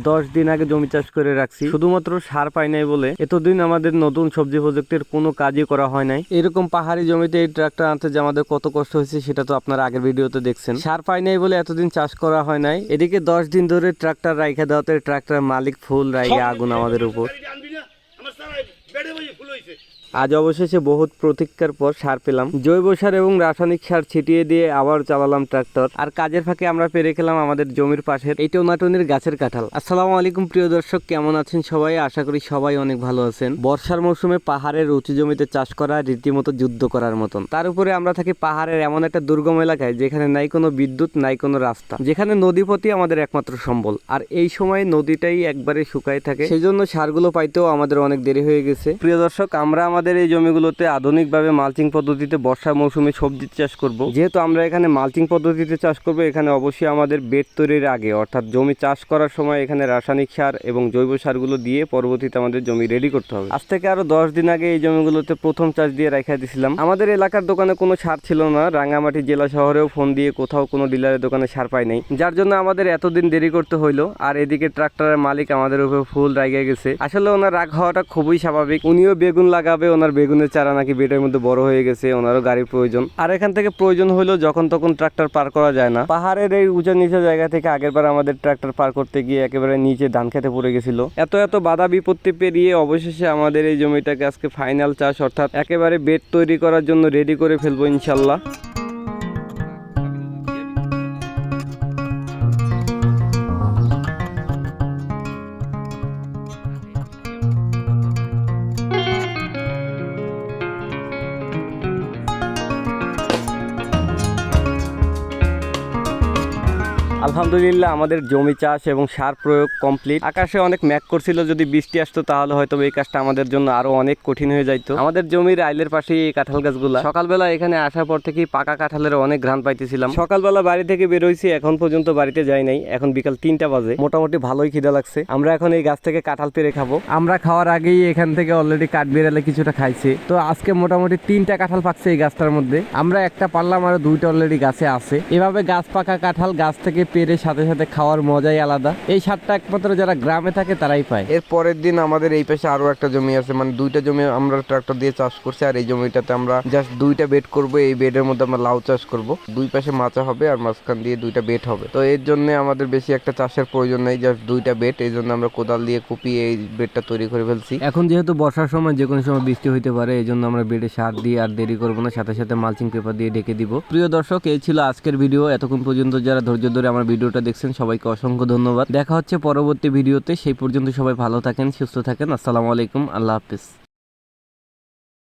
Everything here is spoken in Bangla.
10 দিন আগে জমি চাষ করে রাখছি, শুধুমাত্র সার পাই নাই বলে এতদিন আমাদের নতুন সবজি প্রজেক্টের কোনো কাজই করা হয় নাই। এরকম পাহাড়ি জমিতে এই ট্রাক্টর আনতে যে আমাদের কত কষ্ট হয়েছে সেটা তো আপনারা আগের ভিডিওতে দেখছেন। সার পাই নাই বলে এতদিন চাষ করা হয় নাই। এদিকে 10 দিন ধরে ট্রাক্টর রাইখা দেওয়াতে ট্রাক্টর মালিক ফুল রাইখা আগুন আমাদের উপর। আজ অবশেষে বহুত প্রতীক্ষার পর সার পেলাম। জৈব সার এবং রাসায়নিক সার ছিটিয়ে দিয়ে আবার চালালাম ট্রাক্টর। আর কাজের ফাঁকে আমরা পেরে খেলাম আমাদের জমির পাশের এই টোনাটনির গাছের কাঁঠাল। আসসালামু আলাইকুম প্রিয় দর্শক, কেমন আছেন সবাই? আশা করি সবাই অনেক ভালো আছেন। বর্ষার মৌসুমে পাহাড়ের উঁচু জমিতে চাষ করা রীতিমতো যুদ্ধ করার মতন। তার উপরে আমরা থাকি পাহাড়ের এমন একটা দুর্গম এলাকায় যেখানে নাই কোনো বিদ্যুৎ, নাই কোনো রাস্তা, যেখানে নদীপথই আমাদের একমাত্র সম্বল। আর এই সময় নদীটাই একবারে শুকায় থাকে, সেই জন্য সারগুলো পাইতেও আমাদের অনেক দেরি হয়ে গেছে। প্রিয় দর্শক, আমরা আমাদের এই জমিগুলোতে আধুনিকভাবে মালচিং পদ্ধতিতে বর্ষা মৌসুমে সবজি চাষ করব। যেহেতু আমরা এখানে মালচিং পদ্ধতিতে চাষ করব, এখানে অবশ্যই আমাদের বেড তৈরির আগে অর্থাৎ জমি চাষ করার সময় এখানে রাসায়নিক সার এবং জৈব সারগুলো দিয়ে পরবর্তীতে আমাদের জমি রেডি করতে হবে। আজ থেকে আরো 10 দিন আগে এই জমিগুলোতে প্রথম চাষ দিয়ে রাখা দিয়েছিলাম। আমাদের এলাকার দোকানে কোনো সার ছিল না, রাঙ্গামাটি জেলা শহরেও ফোন দিয়ে কোথাও কোনো ডিলারের দোকানে সার পাই নাই, যার জন্য আমাদের এতদিন দেরি করতে হইলো। আর এদিকে ট্রাক্টরের মালিক আমাদের উপর ফুল রাগে গেছে। আসলে ওনার রাগ হওয়াটা খুবই স্বাভাবিক। উনিও বেগুন লাগাবে, ওনার বেগুনের চারা নাকি বেডের মধ্যে বড় হয়ে গেছে, ওনারও গাড়ির প্রয়োজন। আর এখান থেকে প্রয়োজন হইলো যখন তখন ট্রাক্টর পার করা যায় না। পাহাড়ের এই উঁচা নিচে জায়গা থেকে আগেরবার আমাদের ট্রাক্টর পার করতে গিয়ে একেবারে নিচে ধান খেতে পড়ে গেছিল। এত বাধা বিপত্তি পেরিয়ে অবশেষে আমাদের এই জমিটাকে আজকে ফাইনাল চাষ অর্থাৎ একেবারে বেড তৈরি করার জন্য রেডি করে ফেলবো ইনশাল্লাহ। আলহামদুলিল্লাহ আমাদের জমি চাষ এবং সার প্রয়োগ কমপ্লিট। আকাশে অনেক মেঘ করছিল, যদি বৃষ্টি আসতো তাহলে হয়তো এই কাজটা আমাদের জন্য আরো অনেক কঠিন হয়ে যাইতো। আমাদের জমির আইলের পাশে এই কাঁঠাল গাছগুলা, সকালবেলা এখানে আসার পর থেকেই পাকা কাঁঠালের অনেক ঘ্রাণ পাইতেছিলাম। সকালবেলা বাড়ি থেকে বেরোইছি, এখন পর্যন্ত বাড়িতে যাই নাই। এখন বিকাল 3টা বাজে, মোটামুটি ভালোই খিদা লাগছে। আমরা এখন এই গাছ থেকে কাঁঠাল পেরে খাবো। আমরা খাওয়ার আগেই এখান থেকে অলরেডি কাঠবিড়ালে কিছুটা খাইছে। তো আজকে মোটামুটি 3টা কাঁঠাল পাকছে এই গাছটার মধ্যে। আমরা একটা পারলাম, আর 2টা অলরেডি গাছে আছে। এভাবে গাছ পাকা কাঁঠাল গাছ থেকে পেরে সাথে সাথে খাওয়ার মজাই আলাদা। এই স্বাদটা একমাত্র যারা গ্রামে থাকে তারাই পায়। এর পরের দিন আমাদের এই পাশে আরো একটা জমি আছে, মানে 2টা জমি আমরা ট্রাক্টর দিয়ে চাষ করছি। আর এই জমিটাতে আমরা জাস্ট 2টা বেড করব। এই বেডের মধ্যে আমরা লাউ চাষ করব। 2 পাশে মাচা হবে আর মাঝখান দিয়ে 2টা বেড হবে। তো এর জন্য আমাদের বেশি একটা চাষের প্রয়োজন নেই, জাস্ট 2টা বেড। এই জন্য আমরা কোদাল দিয়ে কুপিয়ে এই বেডটা তৈরি করে ফেলছি। এখন যেহেতু বর্ষার সময় যে কোনো সময় বৃষ্টি হইতে পারে, এই জন্য আমরা বেডে সার দিয়ে আর দেরি করবো না, সাথে সাথে মালচিং পেপার দিয়ে ঢেকে দিব। প্রিয় দর্শক, এই ছিল আজকের ভিডিও। এতক্ষণ পর্যন্ত যারা ধৈর্য ধরে আমার ভিডিওটা দেখছেন সবাইকে অসংখ্য ধন্যবাদ। দেখা হচ্ছে পরবর্তী ভিডিওতে। সেই পর্যন্ত সবাই ভালো থাকেন, সুস্থ থাকেন। আসসালামু আলাইকুম, আল্লাহ হাফিজ।